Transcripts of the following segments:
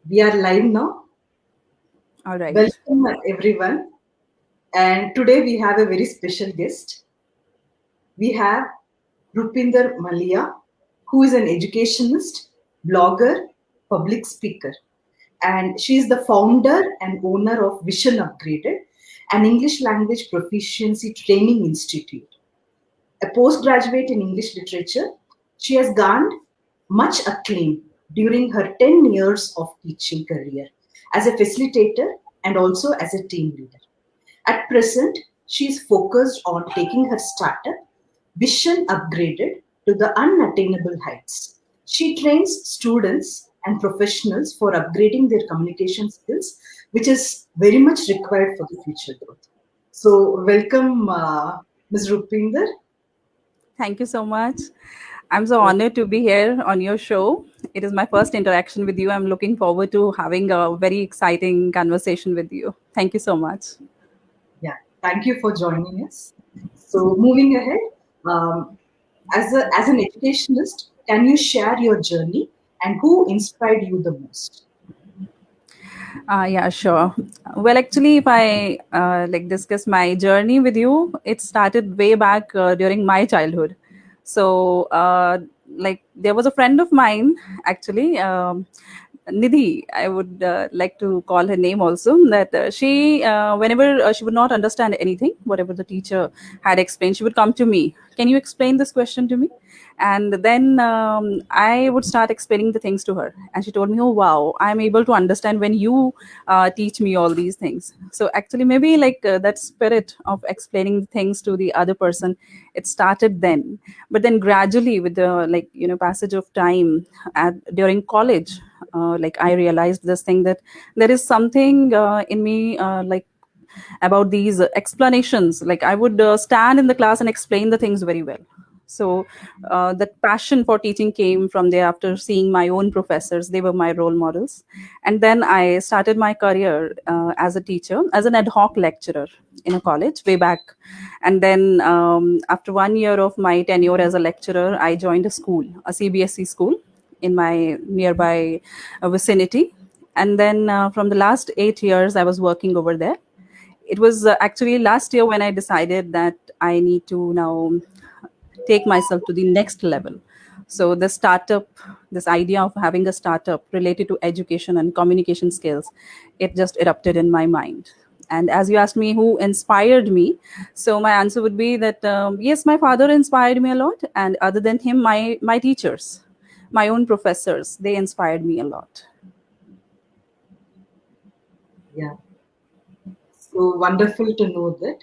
We are live now. All right. Welcome, everyone. And today we have a very special guest. We have Rupinder Malia, who is an educationist, blogger, public speaker. And she is the founder and owner of Vision Upgraded, an English language proficiency training institute. A postgraduate in English literature, she has garnered much acclaim during her 10 years of teaching career as a facilitator and also as a team leader. At present, she is focused on taking her startup, Vision Upgraded, to the unattainable heights. She trains students and professionals for upgrading their communication skills, which is very much required for the future growth. So, welcome, Ms. Rupinder. Thank you so much. I'm so honored to be here on your show. It is my first interaction with you. I'm looking forward to having a very exciting conversation with you. Thank you so much. Yeah, thank you for joining us. So, moving ahead, um, as an educationist, can you share your journey and who inspired you the most? Yeah, sure. Well, actually, if I discuss my journey with you, it started way back during my childhood. So, there was a friend of mine, actually, Nidhi. I would like to call her name also. That whenever she would not understand anything, whatever the teacher had explained, she would come to me. Can you explain this question to me? And then I would start explaining the things to her, and she told me, oh wow, I'm able to understand when you teach me all these things. So actually maybe that spirit of explaining things to the other person, it started then. But then gradually, with the passage of time during college, I realized this thing, that there is something in me, about these explanations. Like I would stand in the class and explain the things very well. So that passion for teaching came from there, after seeing my own professors. They were my role models. And then I started my career as a teacher, as an ad hoc lecturer in a college way back. And then after 1 year of my tenure as a lecturer, I joined a school, a CBSE school, in my nearby vicinity. And then from the last 8 years I was working over there. It was actually last year when I decided that I need to now take myself to the next level. So the startup, this idea of having a startup related to education and communication skills, it just erupted in my mind. And as you asked me who inspired me, so my answer would be that yes, my father inspired me a lot, and other than him, my teachers, my own professors, they inspired me a lot. Yeah, so wonderful to know that.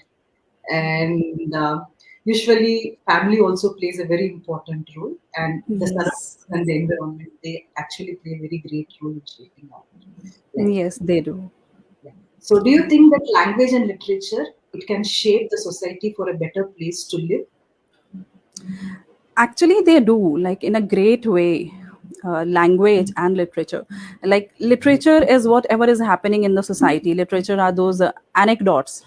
And usually, family also plays a very important role, and the Yes, surroundings and the environment, they actually play a very great role in shaping our life. yes, they do. Yeah. So, do you think that language and literature, it can shape the society for a better place to live? Actually, they do, like in a great way. Language and literature, like literature is whatever is happening in the society. Literature are those anecdotes,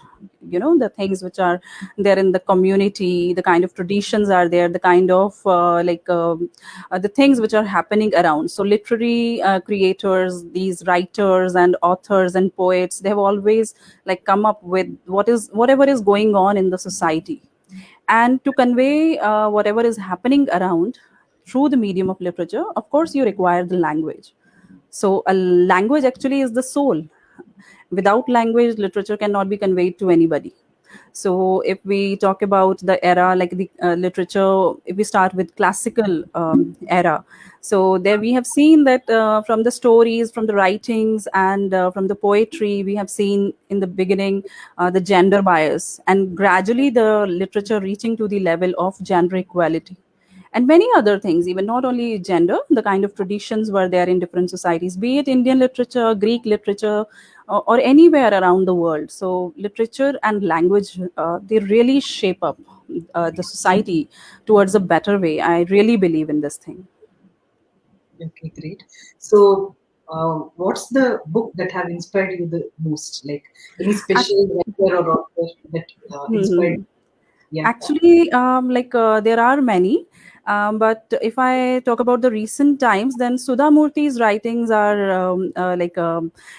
the things which are there in the community, the kind of traditions are there, the kind of the things which are happening around. So literary creators, these writers and authors and poets, they have always come up with whatever is going on in the society, and to convey whatever is happening around through the medium of literature. Of course, you require the language. So a language actually is the soul. Without language, literature cannot be conveyed to anybody. So if we talk about the era, like the literature, if we start with classical era, so there we have seen that from the stories, from the writings, and from the poetry, we have seen in the beginning the gender bias, and gradually the literature reaching to the level of gender equality, and many other things. Even not only gender, the kind of traditions were there in different societies, be it Indian literature, Greek literature, or anywhere around the world. So literature and language, they really shape up the society towards a better way. I really believe in this thing. Okay, great. So, what's the book that have inspired you the most? Like any Ac- special writer or author that inspired? Mhm. Yeah. Actually, there are many, but if I talk about the recent times, then Sudha Murthy's writings are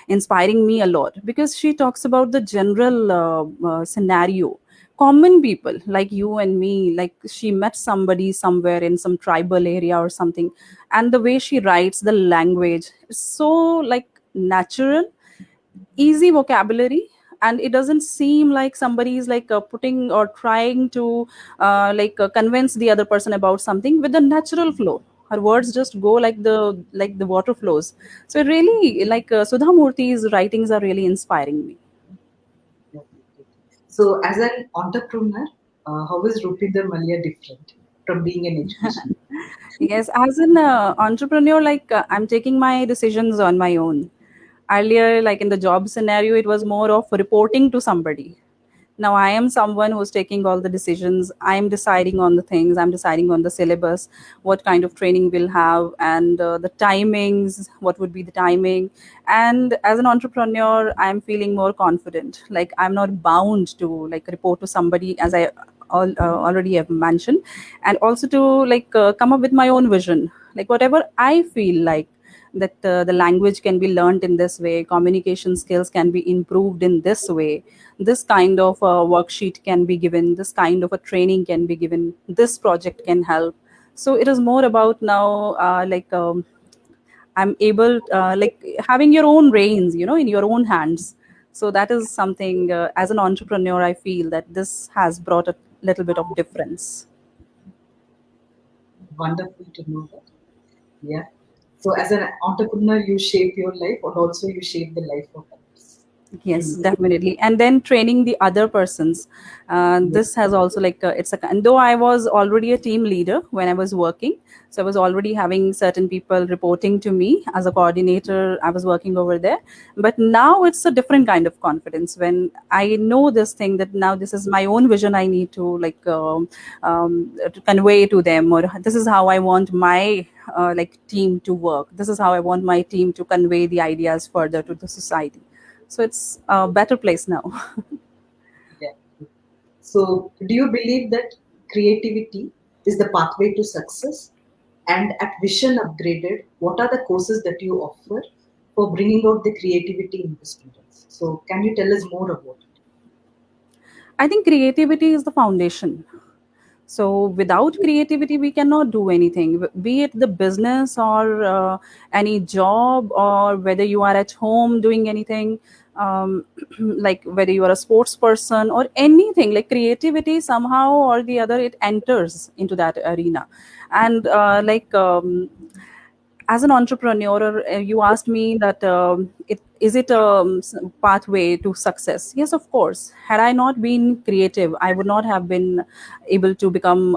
inspiring me a lot because she talks about the general scenario. Common people like you and me, like she met somebody somewhere in some tribal area or something, and the way she writes, the language is so like natural, easy vocabulary, and it doesn't seem like somebody is like putting or trying to convince the other person about something. With the natural flow, her words just go like the water flows. So it really Sudha Murthy's writings are really inspiring me. Yeah. So, as an entrepreneur, how is Rupinder Malia different from being an education? Yes, as an entrepreneur, I'm taking my decisions on my own. Earlier, like in the job scenario, it was more of reporting to somebody. Now I am someone who's taking all the decisions. I'm deciding on the things. I'm deciding on the syllabus, what kind of training we'll have, and the timings. What would be the timing? And as an entrepreneur, I'm feeling more confident. Like I'm not bound to like report to somebody, as I already have mentioned, and also to come up with my own vision. Like whatever I feel like that the language can be learned in this way, communication skills can be improved in this way, this kind of a worksheet can be given, this kind of a training can be given, this project can help. So it is more about now I'm able having your own reins, in your own hands. So that is something, as an entrepreneur, I feel that this has brought a little bit of difference. Wonderful to know that. Yeah. So, as an entrepreneur, you shape your life, or also you shape the life of others. Yes, In definitely. And then training the other persons. yes. This has also and though I was already a team leader when I was working, so I was already having certain people reporting to me as a coordinator. I was working over there, but now it's a different kind of confidence when I know this thing that now this is my own vision. I need to to convey to them, or this is how I want my team to work. This is how I want my team to convey the ideas further to the society. So it's a better place now. Yeah. So, do you believe that creativity is the pathway to success? And at Vision Upgraded, what are the courses that you offer for bringing out the creativity in the students? So, can you tell us more about it? I think creativity is the foundation. So without creativity, we cannot do anything, be it the business or any job, or whether you are at home doing anything, like whether you are a sports person or anything. Like creativity somehow or the other, it enters into that arena. And as an entrepreneur, you asked me that is it a pathway to success? Yes, of course. Had I not been creative, I would not have been able to become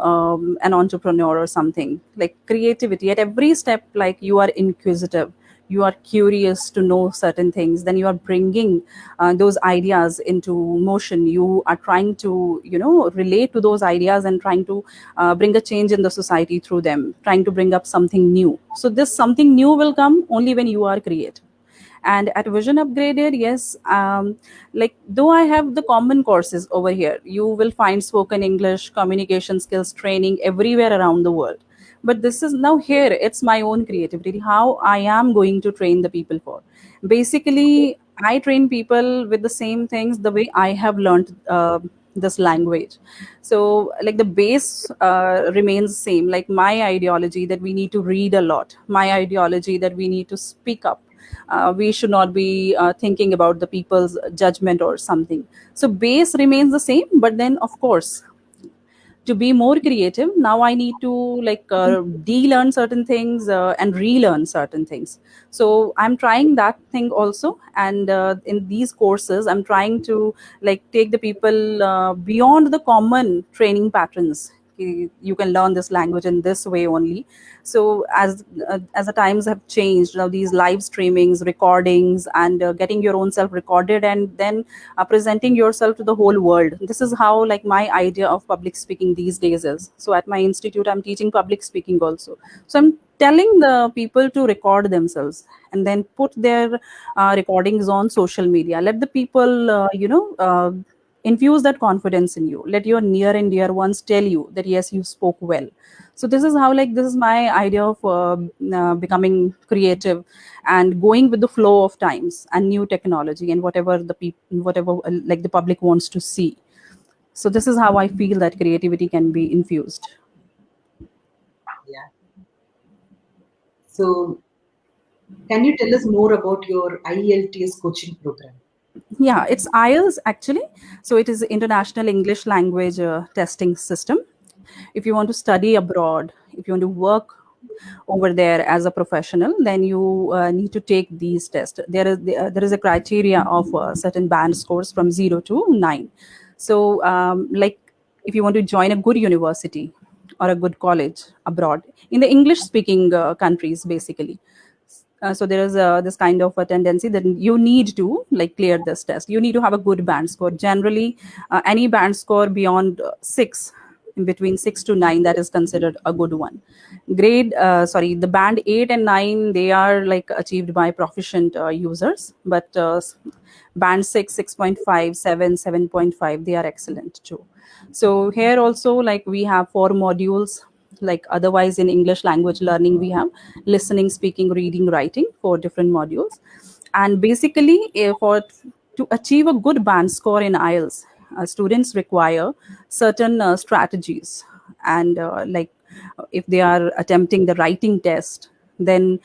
an entrepreneur or something. Like creativity at every step, like you are inquisitive, you are curious to know certain things, then you are bringing those ideas into motion. You are trying to relate to those ideas and trying to bring a change in the society through them, trying to bring up something new. So this something new will come only when you are creative. And at Vision Upgraded, yes, though I have the common courses over here, you will find spoken English, communication skills training everywhere around the world. But this is now here, it's my own creativity, how I am going to train the people for. Basically, I train people with the same things the way I have learned this language. So like the base remains same, like my ideology that we need to read a lot, my ideology that we need to speak up, we should not be thinking about the people's judgment or something. So base remains the same, but then of course, to be more creative, now I need to de-learn certain things and relearn certain things. So I'm trying that thing also. And in these courses, I'm trying to take the people beyond the common training patterns. You can learn this language in this way only. So as the times have changed now, these live streamings, recordings, and getting your own self recorded and then presenting yourself to the whole world, this is how like my idea of public speaking these days is. So at my institute, I'm teaching public speaking also. So I'm telling the people to record themselves and then put their recordings on social media. Let the people infuse that confidence in you. Let your near and dear ones tell you that yes, you spoke well. So this is how, like, this is my idea of becoming creative and going with the flow of times and new technology and whatever the people, whatever like the public wants to see. So this is how I feel that creativity can be infused. Yeah. So, can you tell us more about your IELTS coaching program? Yeah, it's IELTS actually. So it is International English Language Testing System. If you want to study abroad, if you want to work over there as a professional, then you need to take these tests. There is a criteria of certain band scores from 0 to 9. So like, if you want to join a good university or a good college abroad in the English speaking countries, basically, so there is this kind of a tendency that you need to like clear this test. You need to have a good band score. Generally, any band score beyond 6, in between 6 to 9, that is considered a good one. The band 8 and 9, they are like achieved by proficient users, but band 6, 6.5, 7, 7.5, they are excellent too. So here also, like, we have 4 modules. Like otherwise in English language learning, we have listening, speaking, reading, writing, 4 different modules. And basically, for to achieve a good band score in IELTS, students require certain strategies. And if they are attempting the writing test, then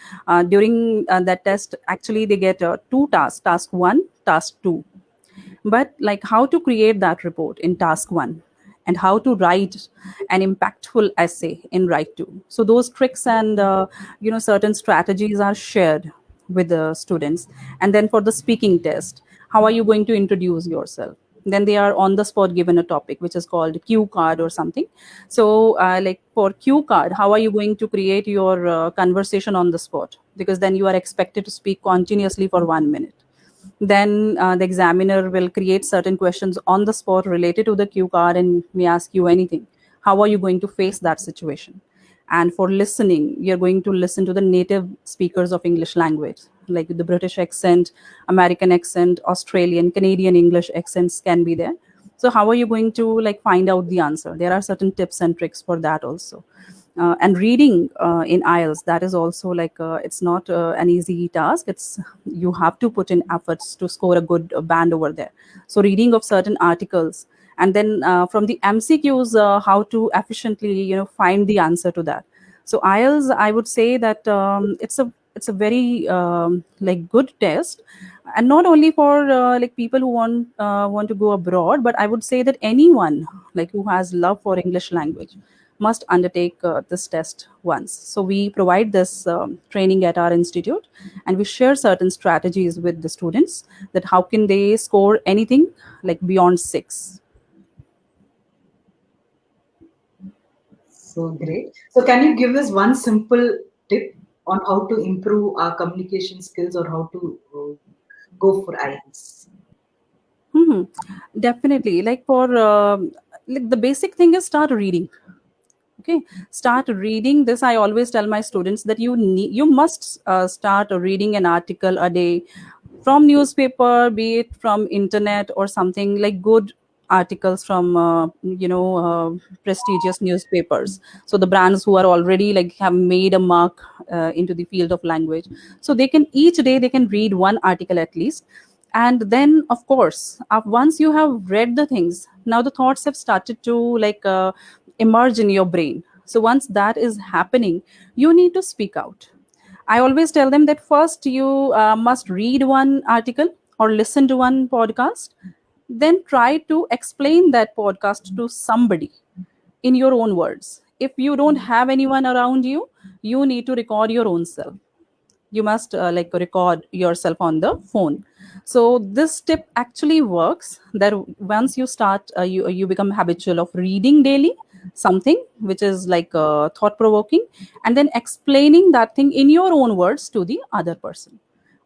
during that test, actually they get 2 tasks: task 1, task 2. But like, how to create that report in task 1 and how to write an impactful essay in write 2. So those tricks and certain strategies are shared with the students. And then for the speaking test, how are you going to introduce yourself? Then they are on the spot given a topic which is called cue card or something. So like, for cue card, how are you going to create your conversation on the spot? Because then you are expected to speak continuously for 1 minute. Then the examiner will create certain questions on the spot related to the cue card and may ask you anything. How are you going to face that situation? And for listening, you're going to listen to the native speakers of English language, like the British accent, American accent, Australian, Canadian English accents can be there. So how are you going to like find out the answer? There are certain tips and tricks for that also. And reading in IELTS, that is also like, it's not an easy task. It's, you have to put in efforts to score a good band over there. So reading of certain articles, and then from the MCQs, how to efficiently find the answer to that. So IELTS, I would say that it's a very like good test, and not only for like people who want to go abroad, but I would say that anyone like who has love for English language must undertake this test once. So we provide this training at our institute, and we share certain strategies with the students that how can they score anything like beyond 6. So great. So, can you give us one simple tip on how to improve our communication skills or how to go for IELTS? Hmm. Definitely. Like for like the basic thing is start reading. Okay, start reading. This I always tell my students that you must start reading an article a day, from newspaper, be it from internet or something, like good articles from prestigious newspapers. So the brands who are already like have made a mark into the field of language, so they can each day they can read one article at least. And then of course, once you have read the things, now the thoughts have started to like emerge in your brain. So once that is happening, you need to speak out. I always tell them that first you must read one article or listen to one podcast, then try to explain that podcast to somebody in your own words. If you don't have anyone around you, you need to record your own self. You must like record yourself on the phone. So this tip actually works, that once you start you become habitual of reading daily something which is like thought provoking, and then explaining that thing in your own words to the other person,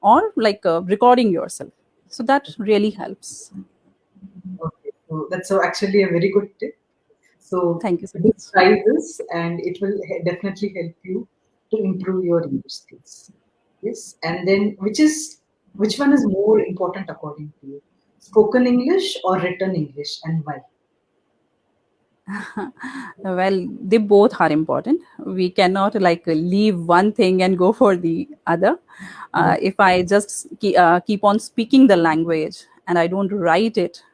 or like recording yourself. So that really helps. Okay, so that's so actually a very good tip. So, Thank you so do much. try this, and it will definitely help you to improve your English skills. Yes, and then which one is more important according to you? Spoken English or written English, and why? Well, they both are important. We cannot like leave one thing and go for the other. Yes. If I just keep on speaking the language and I don't write it,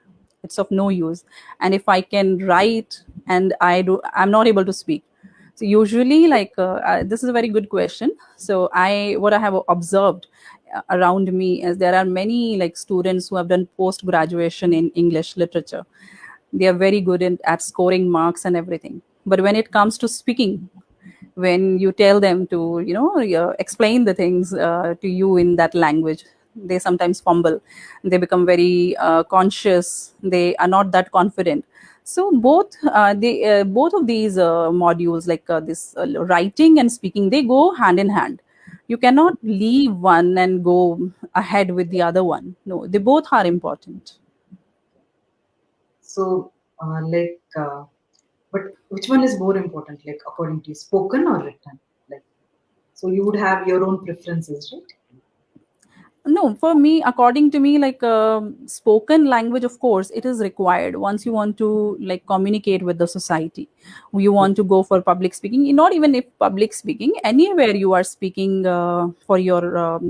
it's of no use. And if I can write and I'm not able to speak. So usually, like this is a very good question. So what I have observed around me is there are many like students who have done post graduation in English literature. They are very good at scoring marks and everything, but when it comes to speaking, when you tell them to explain the things to you in that language, they sometimes fumble. They become very conscious. They are not that confident. So both of these modules, like this writing and speaking, they go hand in hand. You cannot leave one and go ahead with the other one. No, they both are important. So, but which one is more important, like according to you, spoken or written? Like, so you would have your own preferences, right? No, for me, according to me, like spoken language, of course, it is required once you want to like communicate with the society. You want to go for public speaking. Not even if public speaking, anywhere you are speaking for your,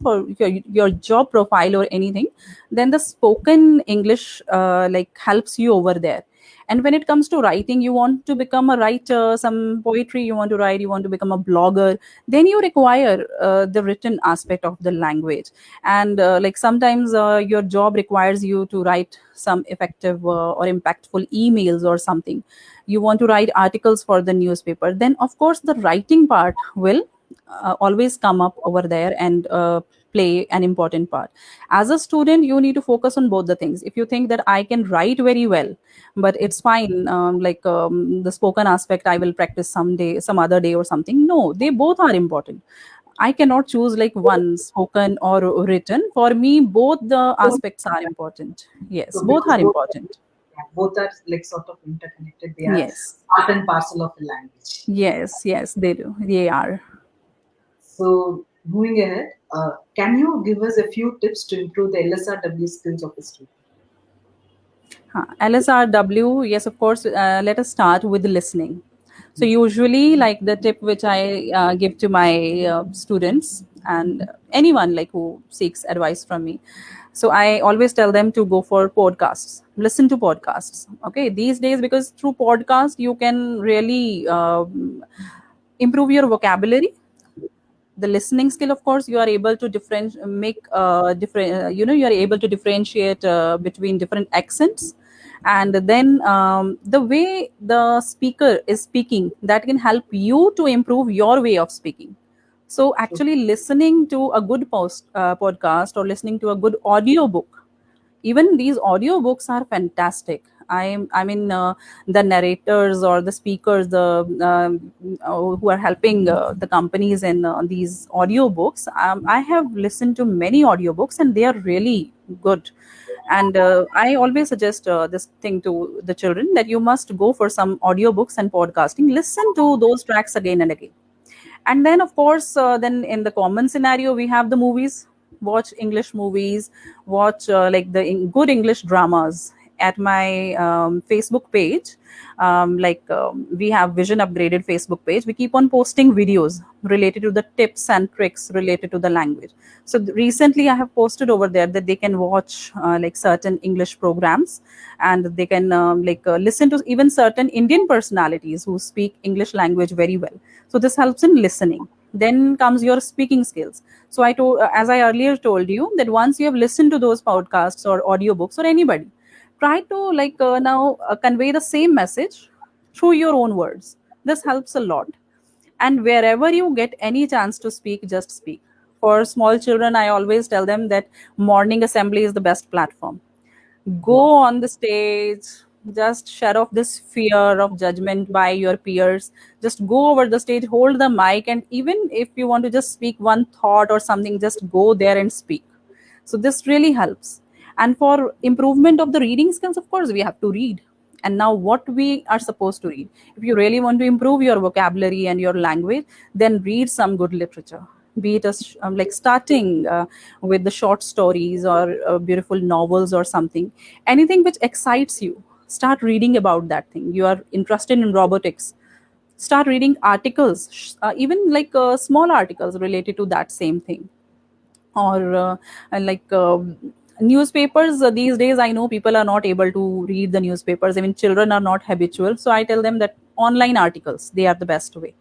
for your job profile or anything, then the spoken English like helps you over there. And when it comes to writing, you want to become a writer, some poetry you want to write, you want to become a blogger, then you require the written aspect of the language. And like sometimes your job requires you to write some effective or impactful emails or something. You want to write articles for the newspaper, then of course the writing part will always come up over there and play an important part. As a student, you need to focus on both the things. If you think that I can write very well, but it's fine, the spoken aspect I will practice someday, some other day or something. No, they both are important. I cannot choose like one, spoken or written. For me, both the aspects are important. Yes, So both because are important. both are like sort of interconnected, they are Yes, part and parcel of the language. yes, they do. They are. So moving ahead, can you give us a few tips to improve the LSRW skills of a student? LSRW, yes, of course. Let us start with listening. So, usually, like the tip which I give to my students and anyone like who seeks advice from me. So, I always tell them to go for podcasts, listen to podcasts. Okay, these days, because through podcast, you can really improve your vocabulary, the listening skill. Of course, you are able to you are able to differentiate between different accents. And then the way the speaker is speaking, that can help you to improve your way of speaking. So actually listening to a good podcast or listening to a good audio book, even these audiobooks are fantastic. I mean, the narrators or the speakers, the who are helping the companies in these audiobooks. I have listened to many audiobooks and they are really good. And I always suggest this thing to the children, that you must go for some audiobooks and podcasting. Listen to those tracks again and again. And then of course then in the common scenario, we have the movies. Watch English movies, watch like the good English dramas. At my Facebook page, we have Vision Upgraded Facebook page. We keep on posting videos related to the tips and tricks related to the language. So recently I have posted over there that they can watch like certain English programs, and they can listen to even certain Indian personalities who speak English language very well. So this helps in listening. Then comes your speaking skills. So as I earlier told you, that once you have listened to those podcasts or audiobooks or anybody, try to now convey the same message through your own words. This helps a lot. And wherever you get any chance to speak, just speak. For small children, I always tell them that morning assembly is the best platform. Go Wow. on the stage, just shut off this fear of judgment by your peers. Just go over the stage, hold the mic, and even if you want to just speak one thought or something, just go there and speak. So this really helps. And for improvement of the reading skills, of course we have to read. And now what we are supposed to read, if you really want to improve your vocabulary and your language, then read some good literature. be it like starting with the short stories or beautiful novels or something, anything which excites you, start reading about that thing. You are interested in robotics, start reading articles, even like small articles related to that same thing. Or like newspapers, these days I know people are not able to read the newspapers, even children are not habitual, so I tell them that online articles, they are the best way,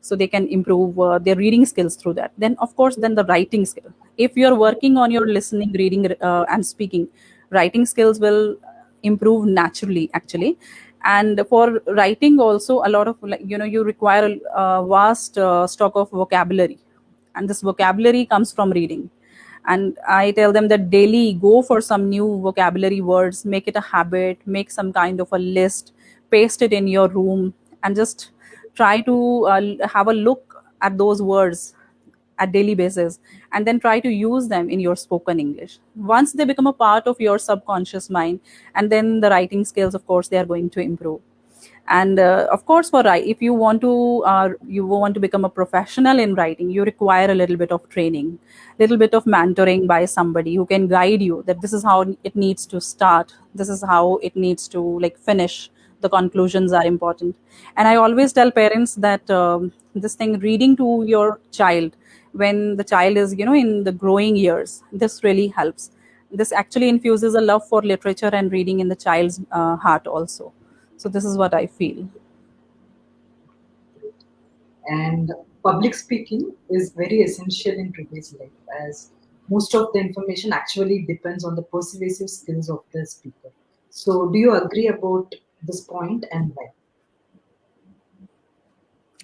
so they can improve their reading skills through that. Then of course, then the writing skill, if you're working on your listening, reading, and speaking, writing skills will improve naturally actually. And for writing also, a lot of, like, you require a vast stock of vocabulary, and this vocabulary comes from reading. And I tell them that daily go for some new vocabulary words, make it a habit, make some kind of a list, paste it in your room, and just try to have a look at those words at daily basis, and then try to use them in your spoken English. Once they become a part of your subconscious mind, and then the writing skills, of course, they are going to improve. And of course, for if you want to become a professional in writing, you require a little bit of training, little bit of mentoring by somebody who can guide you, that this is how it needs to start, this is how it needs to like finish, the conclusions are important. And I always tell parents that this thing, reading to your child when the child is in the growing years, this really helps. This actually infuses a love for literature and reading in the child's heart also. So this is what I feel. And public speaking is very essential in today's life, as most of the information actually depends on the persuasive skills of the speaker. So, do you agree about this point and why?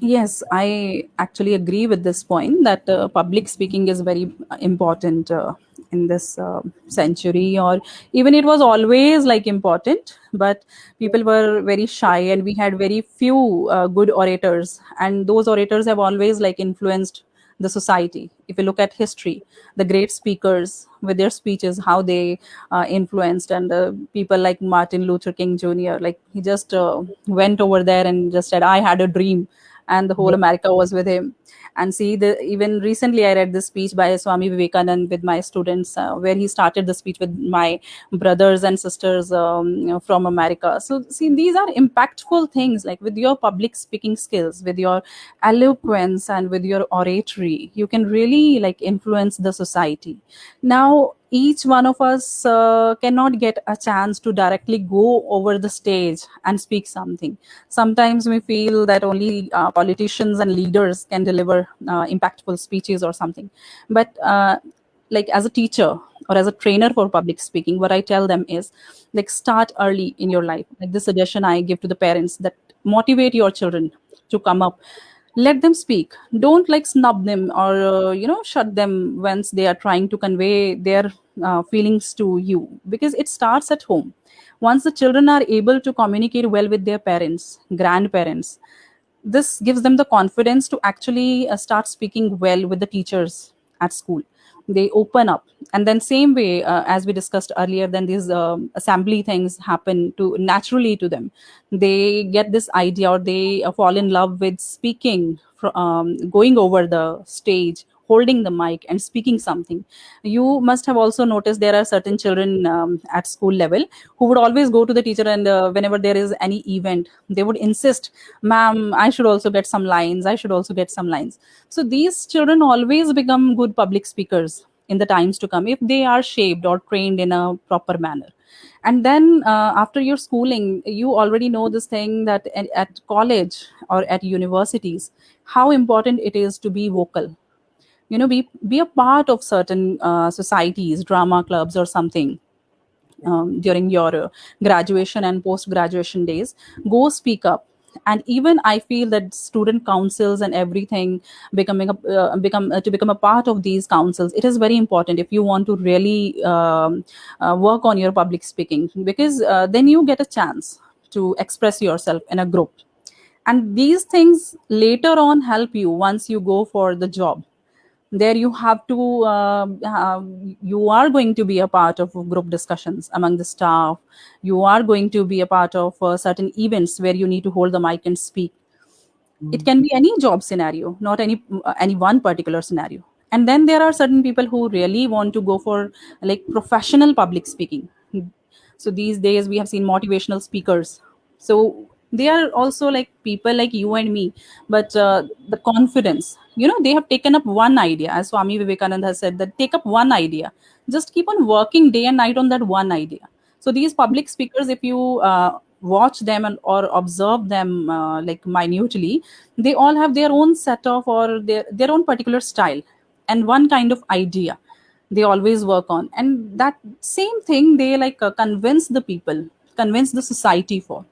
Yes, I actually agree with this point that public speaking is very important in this century, or even it was always like important, but people were very shy and we had very few good orators, and those orators have always like influenced the society. If you look at history, the great speakers with their speeches, how they influenced, and people like Martin Luther King Jr., like he just went over there and just said, I had a dream, and the whole Yeah. America was with him. And see, even recently I read this speech by Swami Vivekanand with my students, where he started the speech with my brothers and sisters from America. So see, these are impactful things. Like with your public speaking skills, with your eloquence, and with your oratory, you can really like influence the society. Now each one of us cannot get a chance to directly go over the stage and speak something. Sometimes we feel that only politicians and leaders can deliver impactful speeches or something. But like as a teacher or as a trainer for public speaking, what I tell them is like start early in your life. Like this suggestion I give to the parents, that motivate your children to come up, let them speak, don't like snub them or shut them once they are trying to convey their feelings to you, because it starts at home. Once the children are able to communicate well with their parents, grandparents, this gives them the confidence to actually start speaking well with the teachers at school. They open up, and then same way, as we discussed earlier, then these assembly things happen to naturally to them. They get this idea, or they fall in love with speaking, going over the stage, holding the mic and speaking something. You must have also noticed there are certain children at school level who would always go to the teacher, and whenever there is any event, they would insist, ma'am, I should also get some lines, I should also get some lines. So these children always become good public speakers in the times to come, if they are shaped or trained in a proper manner. And then after your schooling, you already know this thing, that at college or at universities, how important it is to be vocal. Be a part of certain societies, drama clubs or something, during your graduation and post graduation days. Go speak up. And even I feel that student councils and everything, become a part of these councils, it is very important if you want to really work on your public speaking, because then you get a chance to express yourself in a group. And these things later on help you once you go for the job. There you have to you are going to be a part of group discussions among the staff. You are going to be a part of certain events where you need to hold the mic and speak. It can be any job scenario, not any one particular scenario. And then there are certain people who really want to go for like professional public speaking. So these days we have seen motivational speakers. So they are also like people like you and me, but the confidence, they have taken up one idea, as Swami Vivekananda has said, that take up one idea, just keep on working day and night on that one idea. So these public speakers, if you watch them or observe them like minutely, they all have their own set of, or their own particular style and one kind of idea they always work on, and that same thing they like convince the people, convince the society for.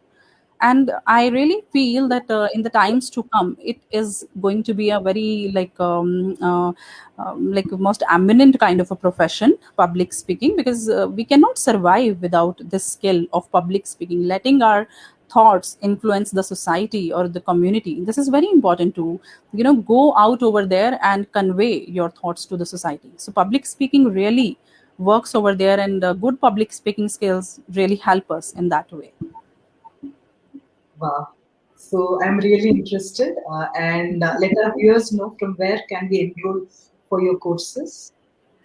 And I really feel that in the times to come it is going to be a very like most eminent kind of a profession, public speaking, because we cannot survive without this skill of public speaking, letting our thoughts influence the society or the community. This is very important to go out over there and convey your thoughts to the society. So public speaking really works over there, and good public speaking skills really help us in that way. Wow. So I'm really interested, and let our viewers know from where can we enroll for your courses.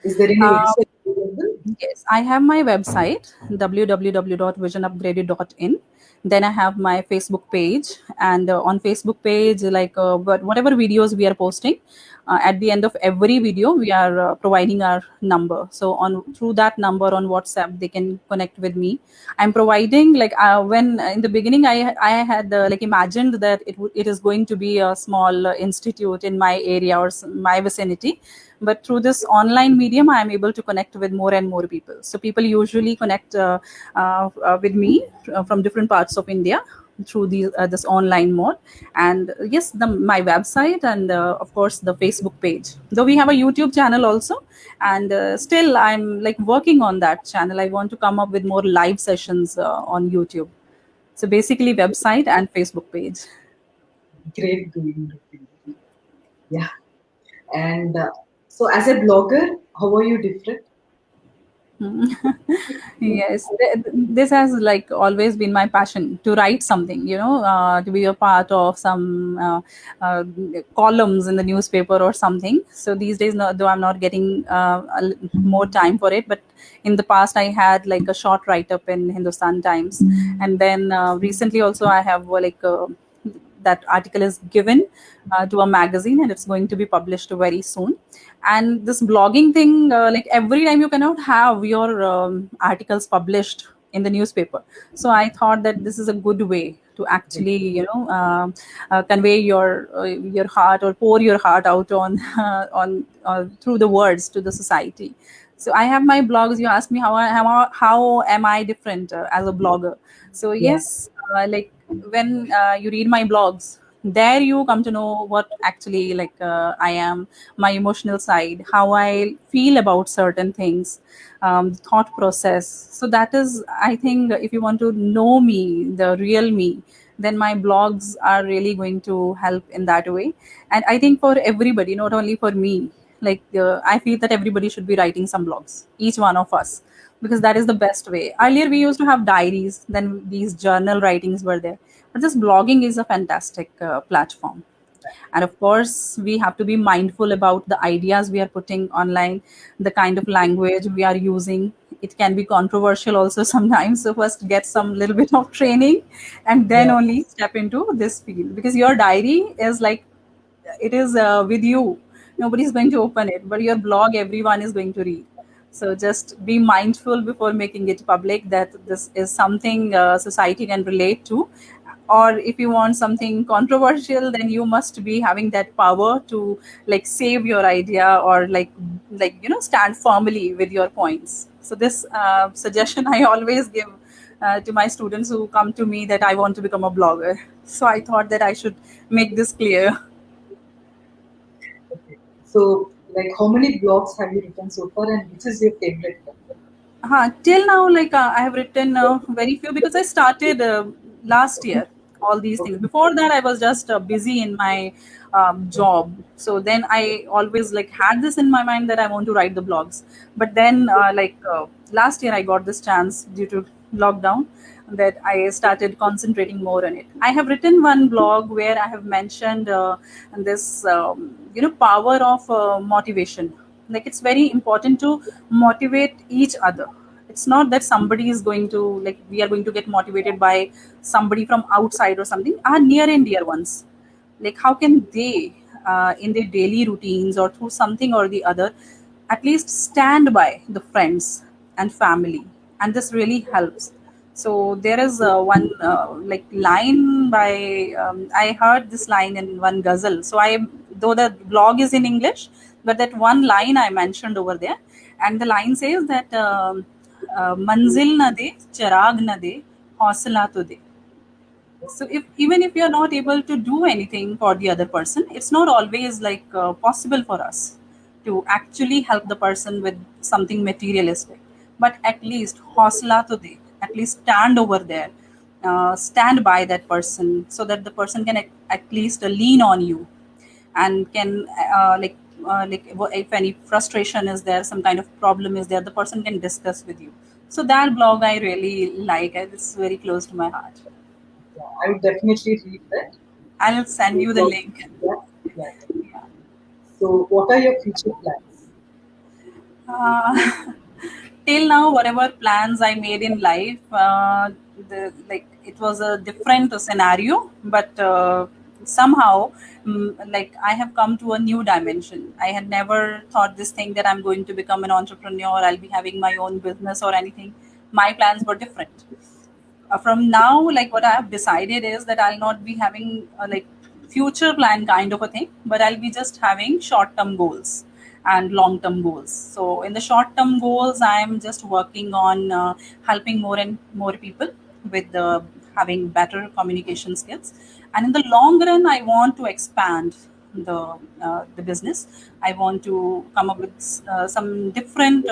Is there any Uh, website available? Yes, I have my website www.visionupgraded.in. Then I have my Facebook page, and on Facebook page, like whatever videos we are posting, at the end of every video, we are providing our number. So on through that number on WhatsApp, they can connect with me. I'm providing like when in the beginning I had like imagined that it is going to be a small institute in my area or my vicinity, but through this online medium I am able to connect with more and more people. So people usually connect with me from different parts of India through this online mode. And yes, my website, and of course the Facebook page, though we have a YouTube channel also. And still I'm like working on that channel. I want to come up with more live sessions on YouTube. So basically website and Facebook page. Great doing. Yeah. And so, as a blogger, how are you different? Yes, this has like always been my passion to write something, to be a part of some columns in the newspaper or something. So these days, though I'm not getting more time for it, but in the past I had like a short write up in Hindustan Times, and then recently also I have that article is given to a magazine, and it's going to be published very soon. And this blogging thing, like every time you cannot have your articles published in the newspaper. So I thought that this is a good way to actually convey your heart, or pour your heart out on on through the words to the society. So I have my blogs. You asked me how am I different as a blogger. So Yeah. yes, like when you read my blogs, there you come to know what actually like I am, my emotional side, how I feel about certain things, thought process. So that is, I think, if you want to know me, the real me, then my blogs are really going to help in that way. And I think for everybody, not only for me, like I feel that everybody should be writing some blogs, each one of us, because that is the best way. Earlier we used to have diaries, then these journal writings were there, but this blogging is a fantastic platform. And of course we have to be mindful about the ideas we are putting online, the kind of language we are using. It can be controversial also sometimes, so first get some little bit of training and then Yeah. only step into this field, because your diary is like, it is with you. Nobody's going to open it, but your blog everyone is going to read. So just be mindful before making it public that this is something society can relate to. Or if you want something controversial, then you must be having that power to like save your idea, or stand firmly with your points. So this suggestion I always give to my students who come to me that I want to become a blogger. So I thought that I should make this clear. Okay. So, like, how many blogs have you written so far, and which is your favorite one? Till now, like I have written very few, because I started last year all these things. Okay. Before that, I was just busy in my job. So then I always like had this in my mind that I want to write the blogs. But then, last year, I got this chance due to lockdown. that I started concentrating more on it. I have written one blog where I have mentioned this, power of motivation. Like it's very important to motivate each other. It's not that somebody is going to, like, we are going to get motivated by somebody from outside or something. Our near and dear ones, like how can they in their daily routines or through something or the other at least stand by the friends and family, and this really helps. So there is one like line by I heard this line in one ghazal. So I, though the blog is in English, but that one line I mentioned over there, and the line says that manzil na de, charag na de, hausla to de. So if even if you're not able to do anything for the other person, it's not always like possible for us to actually help the person with something materialistic, but at least hosla to de, at least stand over there, stand by that person so that the person can at least lean on you, and can if any frustration is there, some kind of problem is there, the person can discuss with you. So that blog I really like, and it's very close to my heart. Yeah, I would definitely read that. I'll send you the So, link. yeah, yeah. Yeah. So, what are your future plans? Uh, till now, whatever plans I made in life, like it was a different scenario, but somehow, like I have come to a new dimension. I had never thought this thing that I'm going to become an entrepreneur. I'll be having my own business or anything. My plans were different. From now, like what I have decided is that I'll not be having like future plan kind of a thing, but I'll be just having short term goals and long term goals. So in the short term goals, I'm just working on helping more and more people with having better communication skills, and in the long run I want to expand the business. I want to come up with some different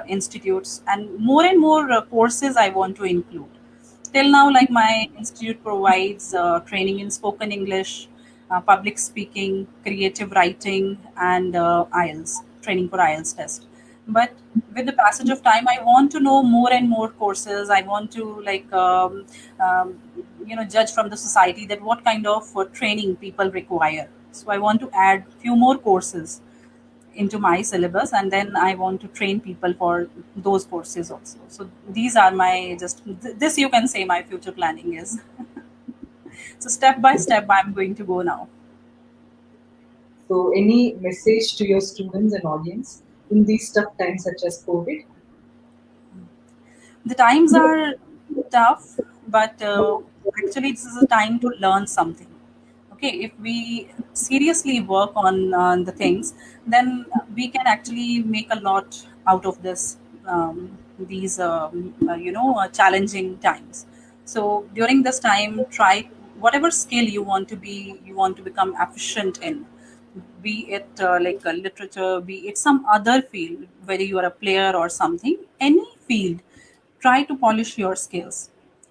institutes, and more courses I want to include. Till now, like my institute provides training in spoken English, public speaking, creative writing, and IELTS training for IELTS test. But with the passage of time, I want to know more and more courses. I want to um, judge from the society that what kind of training people require. So I want to add few more courses into my syllabus, and then I want to train people for those courses also. So these are my just this you can say my future planning is. So step by step I'm going to go now. So, any message to your students and audience in these tough times such as COVID? The times are tough, but actually this is a time to learn something. Okay, if we seriously work on the things, then we can actually make a lot out of this these challenging times. So during this time, try whatever skill you want to become efficient in, be it literature, be it some other field, whether you are a player or something, any field, try to polish your skills.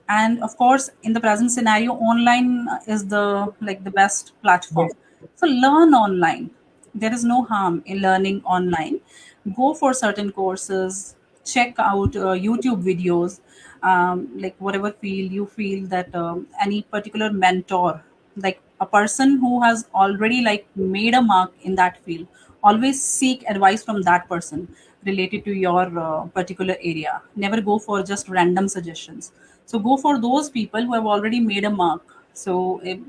And of course, in the present scenario, online is the best platform. Yes. So learn online. There is no harm in learning online. Go for certain courses, check out YouTube videos, like whatever field you feel that any particular mentor, like a person who has already like made a mark in that field, always seek advice from that person related to your particular area. Never go for just random suggestions. So go for those people who have already made a mark. So if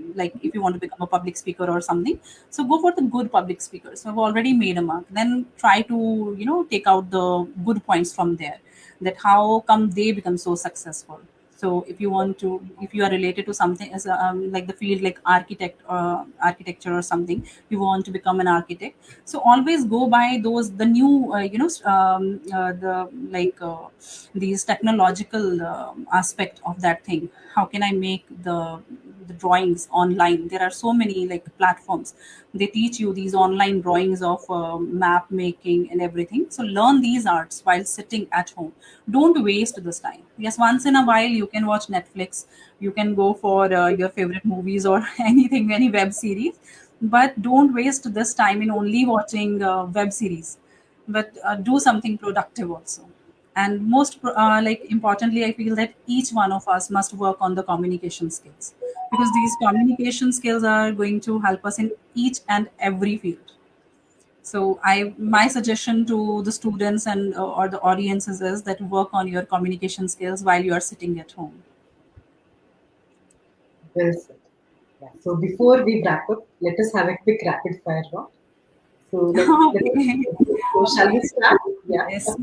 you want to become a public speaker or something, so go for the good public speakers who have already made a mark. Then try to take out the good points from there, that how come they become so successful. So if you are related to something as like the field like architecture or something, you want to become an architect. So always go by those the new the like these technological aspect of that thing. How can I make the drawings online? There are so many like platforms, they teach you these online drawings of map making and everything. So learn these arts while sitting at home. Don't waste this time. Yes, once in a while you can watch Netflix, you can go for your favorite movies or anything, any web series, but don't waste this time in only watching web series, but do something productive also. And most like importantly, I feel that each one of us must work on the communication skills, because these communication skills are going to help us in each and every field. So I my suggestion to the students and or the audiences is that work on your communication skills while you are sitting at home. Well said. Yeah. So before we wrap up, let us have a quick rapid fire round. So let Okay. so shall we start? Yeah. Yes.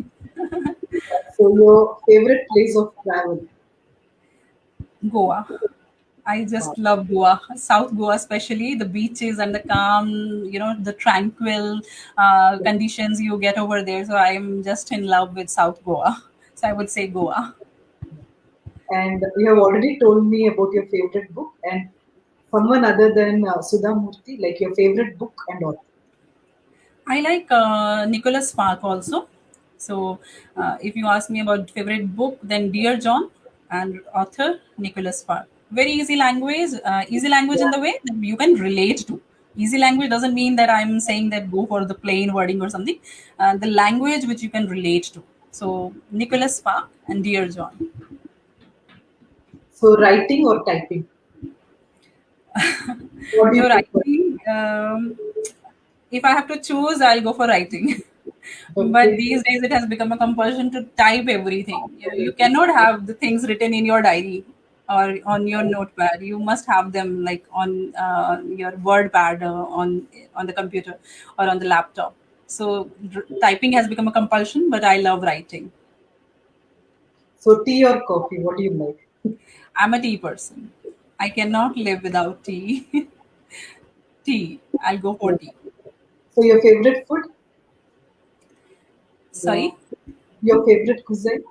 So your favorite place of travel? Goa. I Wow. just love Goa, South Goa, especially the beaches and the calm, the tranquil conditions you get over there. So I am just in love with South Goa. So I would say Goa. And you have already told me about your favorite book and someone other than Sudha Murthy, like your favorite book and author. I like Nicholas Spark also. So if you ask me about favorite book, then Dear John, and author Nicholas Spark. Very easy language in the way that you can relate to. Easy language doesn't mean that I'm saying that go for the plain wording or something. The language which you can relate to. So Nicholas Spark and Dear John. So writing or typing? What do you So prefer? writing, if I have to choose, I'll go for writing. But Okay. these days, it has become a compulsion to type everything. You cannot have the things written in your diary or on your notepad. You must have them like on your word pad on the computer or on the laptop. So typing has become a compulsion, but I love writing. So tea or coffee? What do you like? I'm a tea person. I cannot live without tea. Tea. I'll go for tea. So your favorite food? Yeah. Sorry. Your favorite cuisine?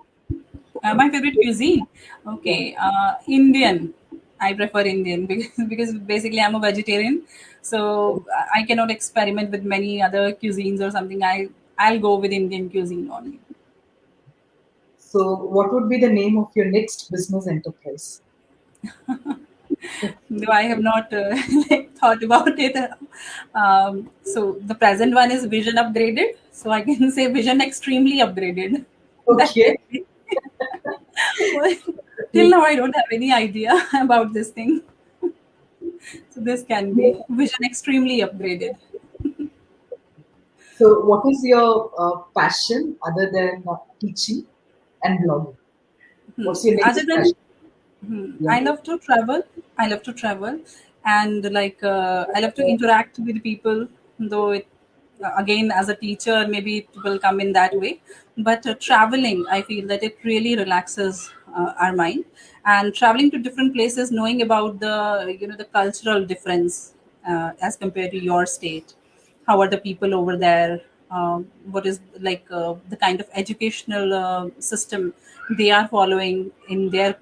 My favorite cuisine. Yeah. Okay, Indian. I prefer Indian because basically I'm a vegetarian, so I cannot experiment with many other cuisines or something. I'll go with Indian cuisine only. So what would be the name of your next business enterprise? Though I have not like, thought about it. So the present one is Vision upgraded. So I can say Vision extremely upgraded. That can Okay. be. Well, till now I don't have any idea about this thing. So this can be Vision extremely upgraded. So what is your passion other than teaching and blogging? What's your Other next than passion? Yeah. I love to travel. I love to travel, and like I love to interact with people. Though it again, as a teacher, maybe it will come in that way. But traveling, I feel that it really relaxes our mind, and traveling to different places, knowing about the cultural difference as compared to your state. How are the people over there? What is like the kind of educational system they are following in their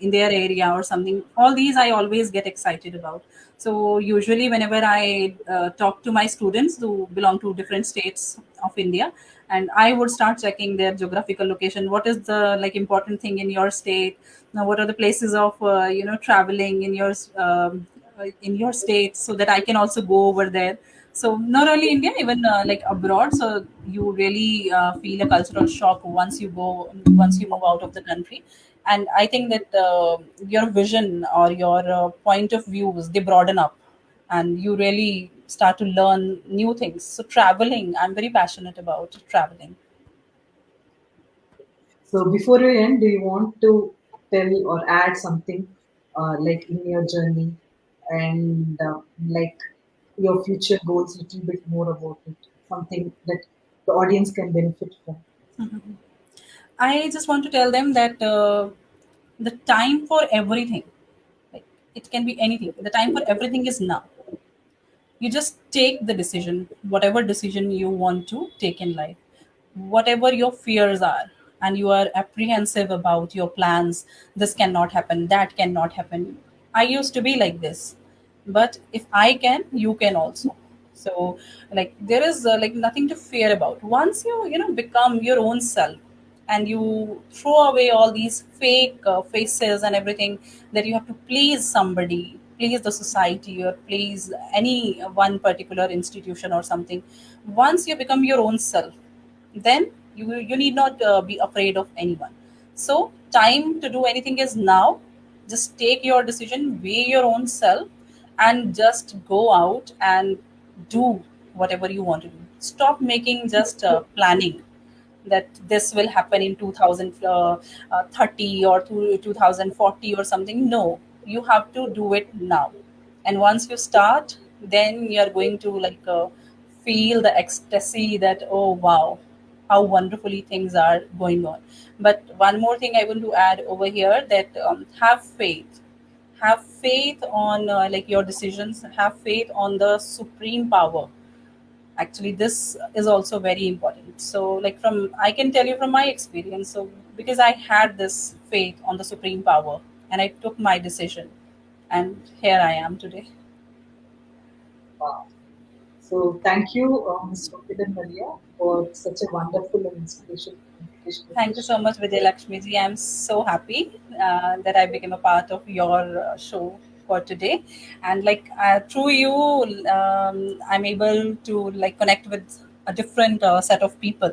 area or something. All these I always get excited about. So usually whenever I talk to my students who belong to different states of India, and I would start checking their geographical location. What is the like important thing in your state? Now, what are the places of traveling in your state, so that I can also go over there. So not only India, even like abroad. So you really feel a cultural shock once you move out of the country. And I think that your vision or your point of views, they broaden up, and you really start to learn new things. So traveling, I'm very passionate about traveling. So before we end, do you want to tell or add something like in your journey and like your future goals, a little bit more about it, something that the audience can benefit from? I just want to tell them that the time for everything, like it can be anything. The time for everything is now. You just take the decision, whatever decision you want to take in life, whatever your fears are, and you are apprehensive about your plans. This cannot happen, that cannot happen. I used to be like this, but if I can, you can also. So like there is like nothing to fear about once you become your own self, and you throw away all these fake faces and everything, that you have to please somebody, please the society, or please any one particular institution or something. Once you become your own self, then You need not be afraid of anyone. So time to do anything is now. Just take your decision, weigh your own self, and just go out and do whatever you want to do. Stop making just planning that this will happen in 2030 or 2040 or something. No, you have to do it now. And once you start, then you are going to feel the ecstasy that, oh wow, how wonderfully things are going on. But one more thing I want to add over here, that have faith on your decisions, have faith on the supreme power. Actually, this is also very important. So from I can tell you from my experience, so because I had this faith on the supreme power and I took my decision, and here I am today. Wow. So thank you, Ms. Rupida Maria, for such a wonderful and inspirational Thank you so session. much, Vijay Lakshmi ji. I'm so happy that I became a part of your show for today, and through you, I'm able to connect with a different set of people.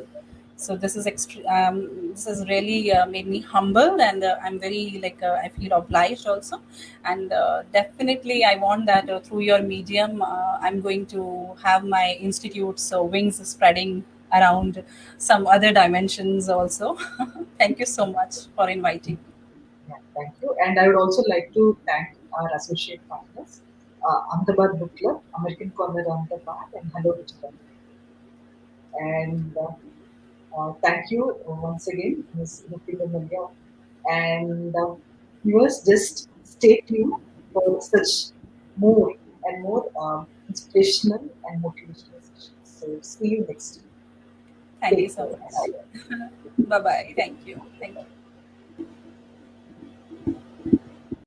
So this has really made me humble, and I'm very I feel obliged also, and definitely I want that through your medium, I'm going to have my institute's wings spreading around some other dimensions also. Thank you so much for inviting. Yeah, thank you. And I would also like to thank our associate partners, Ahmedabad Book Club, American Corner Ahmedabad, and Hello Digital. And thank you once again, Ms. Rupida Maria. And viewers, just stay tuned for such more and more inspirational and motivational sessions. So see you next time. Thank you Take so care. much. Bye bye. Thank you. Thank you.